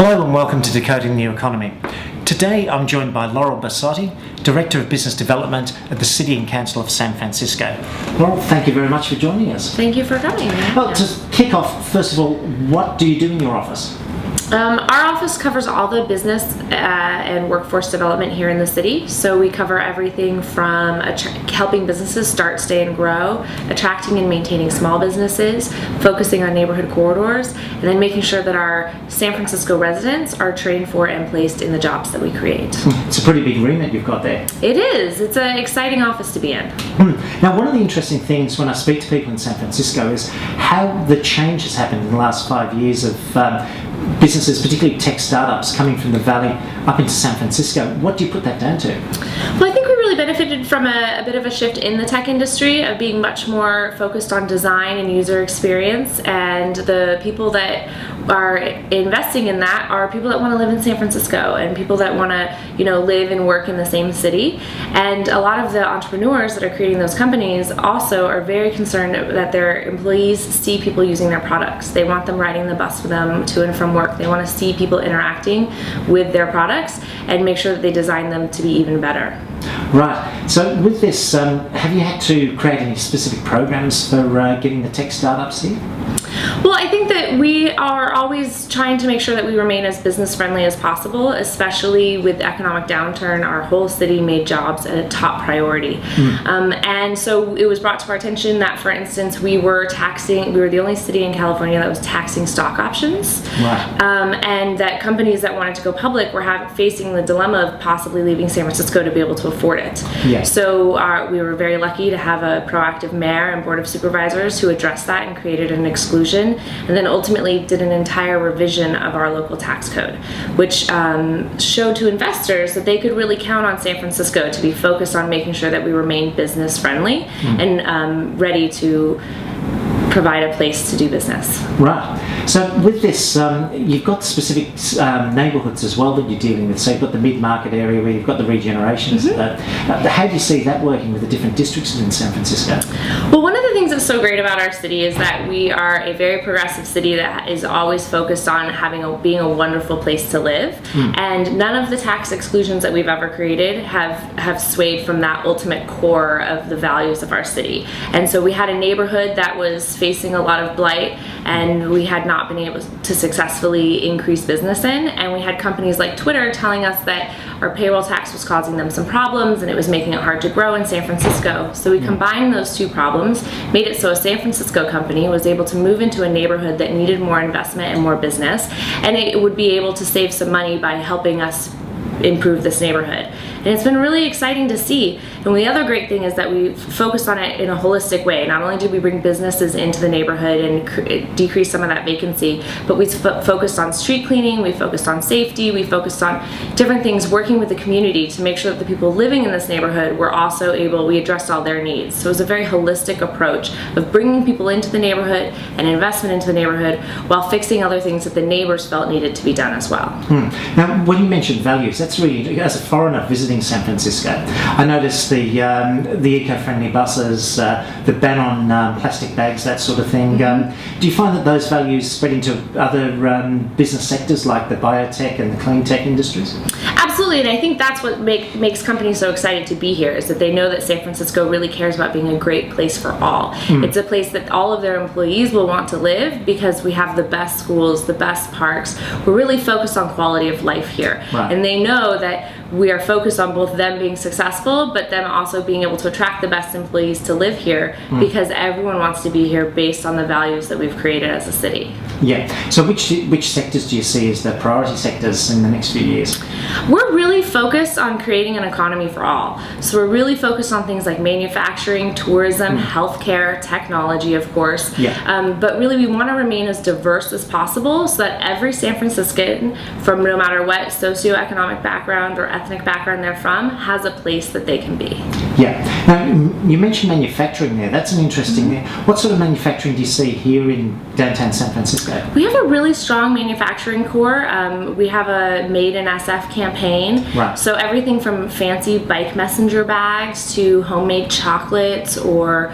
Hello and welcome to Decoding the Economy. Today I'm joined by Laurel Barsotti, Director of Business Development at the City and Council of San Francisco. Laurel, thank you very much for joining us. Thank you for coming. Well, to kick off, first of all, what do you do in your office? Our office covers all the business and workforce development here in the city. So we cover everything from helping businesses start, stay, and grow, attracting and maintaining small businesses, focusing on neighborhood corridors, and then making sure that our San Francisco residents are trained for and placed in the jobs that we create. It's a pretty big remit you've got there. It is. It's an exciting office to be in. Now, one of the interesting things when I speak to people in San Francisco is how the change has happened in the last 5 years of businesses, particularly tech startups, coming from the Valley up into San Francisco. What do you put that down to? Well, I think we really benefited from a bit of a shift in the tech industry of being much more focused on design and user experience, and the people that are investing in that are people that want to live in San Francisco and people that want to, live and work in the same city. And a lot of the entrepreneurs that are creating those companies also are very concerned that their employees see people using their products. They want them riding the bus with them to and from work. They want to see people interacting with their products and make sure that they design them to be even better. Right. So with this, have you had to create any specific programs for getting the tech startups here? Well, I think that we are always trying to make sure that we remain as business friendly as possible, especially with the economic downturn. Our whole city made jobs a top priority. And so it was brought to our attention that, for instance, we were the only city in California that was taxing stock options. Right. And that companies that wanted to go public were facing the dilemma of possibly leaving San Francisco to be able to afford it. Yes. So we were very lucky to have a proactive mayor and board of supervisors who addressed that and created an exclusion, and then ultimately did an entire revision of our local tax code, which showed to investors that they could really count on San Francisco to be focused on making sure that we remain business friendly and ready to provide a place to do business. Right. So with this, you've got specific neighbourhoods as well that you're dealing with. So you've got the mid-market area where you've got the regeneration. How do you see that working with the different districts in San Francisco? Well, one of the things that's so great about our city is that we are a very progressive city that is always focused on being a wonderful place to live. And none of the tax exclusions that we've ever created have swayed from that ultimate core of the values of our city. And so we had a neighborhood that was facing a lot of blight, and we had not been able to successfully increase business in, and we had companies like Twitter telling us that our payroll tax was causing them some problems and it was making it hard to grow in San Francisco. So we combined those two problems, made it so a San Francisco company was able to move into a neighborhood that needed more investment and more business, and it would be able to save some money by helping us improve this neighborhood. And it's been really exciting to see. And the other great thing is that we focused on it in a holistic way. Not only did we bring businesses into the neighborhood and decrease some of that vacancy, but we focused on street cleaning, we focused on safety, we focused on different things, working with the community to make sure that the people living in this neighborhood were also we addressed all their needs. So it was a very holistic approach of bringing people into the neighborhood and investment into the neighborhood while fixing other things that the neighbors felt needed to be done as well. Now, when you mentioned values, that's really, as a foreigner visiting San Francisco, I noticed the eco-friendly buses, the ban on plastic bags, that sort of thing. Do you find that those values spread into other business sectors like the biotech and the clean tech industries? Absolutely, and I think that's what makes companies so excited to be here, is that they know that San Francisco really cares about being a great place for all. It's a place that all of their employees will want to live because we have the best schools, the best parks. We're really focused on quality of life here. Right. And they know that we are focused on both them being successful, but them also being able to attract the best employees to live here because everyone wants to be here based on the values that we've created as a city. Yeah. So which sectors do you see as the priority sectors in the next few years? We're really focused on creating an economy for all. So we're really focused on things like manufacturing, tourism, healthcare, technology, of course. Yeah. But really we want to remain as diverse as possible so that every San Franciscan, from no matter what socioeconomic background or ethnic background they're from, has a place that they can be. Yeah. Now, You mentioned manufacturing there. That's an interesting. What sort of manufacturing do you see here in downtown San Francisco? We have a really strong manufacturing core. We have a Made in SF campaign. Right. So everything from fancy bike messenger bags to homemade chocolates or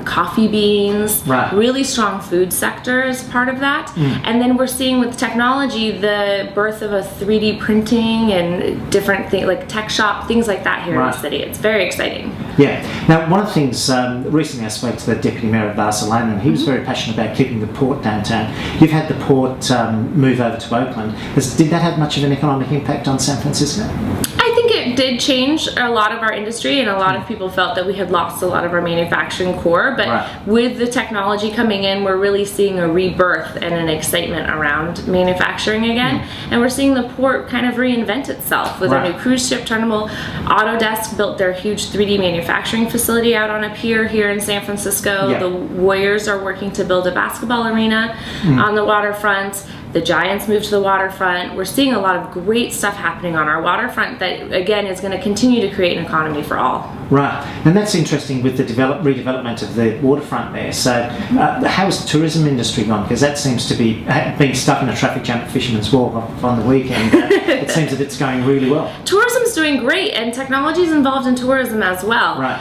coffee beans. Right. Really strong food sector is part of that. And then we're seeing with technology the birth of a 3D printing and different things like tech shop, things like that here in the city. It's very exciting. Yeah. Now, one of the things, recently I spoke to the Deputy Mayor of Barcelona, and he was very passionate about keeping the port downtown. You've had the port move over to Oakland. Did that have much of an economic impact on San Francisco? I think it did change a lot of our industry, and a lot of people felt that we had lost a lot of our manufacturing core. But with the technology coming in, we're really seeing a rebirth and an excitement around manufacturing again. And we're seeing the port kind of reinvent itself with a new cruise ship terminal. Autodesk built their huge 3D manufacturing facility out on a pier here in San Francisco. The Warriors are working to build a basketball arena on the waterfront. The Giants moved to the waterfront. We're seeing a lot of great stuff happening on our waterfront that, again, is going to continue to create an economy for all. Right, and that's interesting with the redevelopment of the waterfront there. So how has the tourism industry gone? Because that seems to be being stuck in a traffic jam at Fisherman's Wharf on the weekend. It seems that it's going really well. Tourism's doing great, and technology is involved in tourism as well. Right.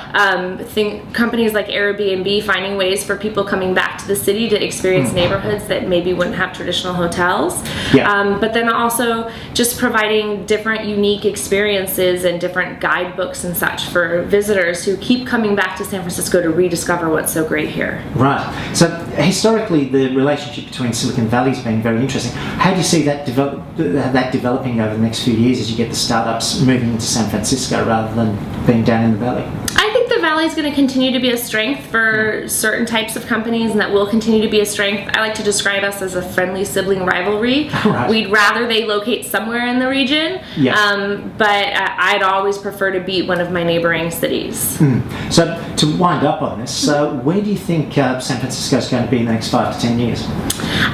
Companies like Airbnb finding ways for people coming back to the city to experience neighborhoods that maybe wouldn't have traditional hotels. But then also just providing different unique experiences and different guidebooks and such for visitors who keep coming back to San Francisco to rediscover what's so great here. Right. So historically, the relationship between Silicon Valley has been very interesting. How do you see that developing over the next few years as you get the startups moving into San Francisco rather than being down in the valley? I think the Valley is going to continue to be a strength for certain types of companies, and that will continue to be a strength. I like to describe us as a friendly sibling rivalry. We'd rather they locate somewhere in the region, but I'd always prefer to beat one of my neighboring cities. So to wind up on this, where do you think San Francisco is going to be in the next 5 to 10 years?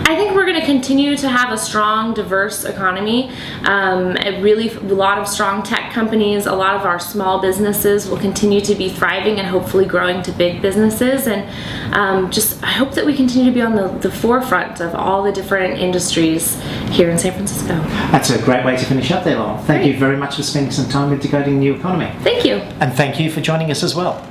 I think we're going to continue to have a strong, diverse economy. A lot of strong tech companies. A lot of our small businesses will continue to be thriving and hopefully growing to big businesses. And I hope that we continue to be on the forefront of all the different industries here in San Francisco. That's a great way to finish up there, Laurel. Thank you very much for spending some time with Decoding the New Economy. Thank you. And thank you for joining us as well.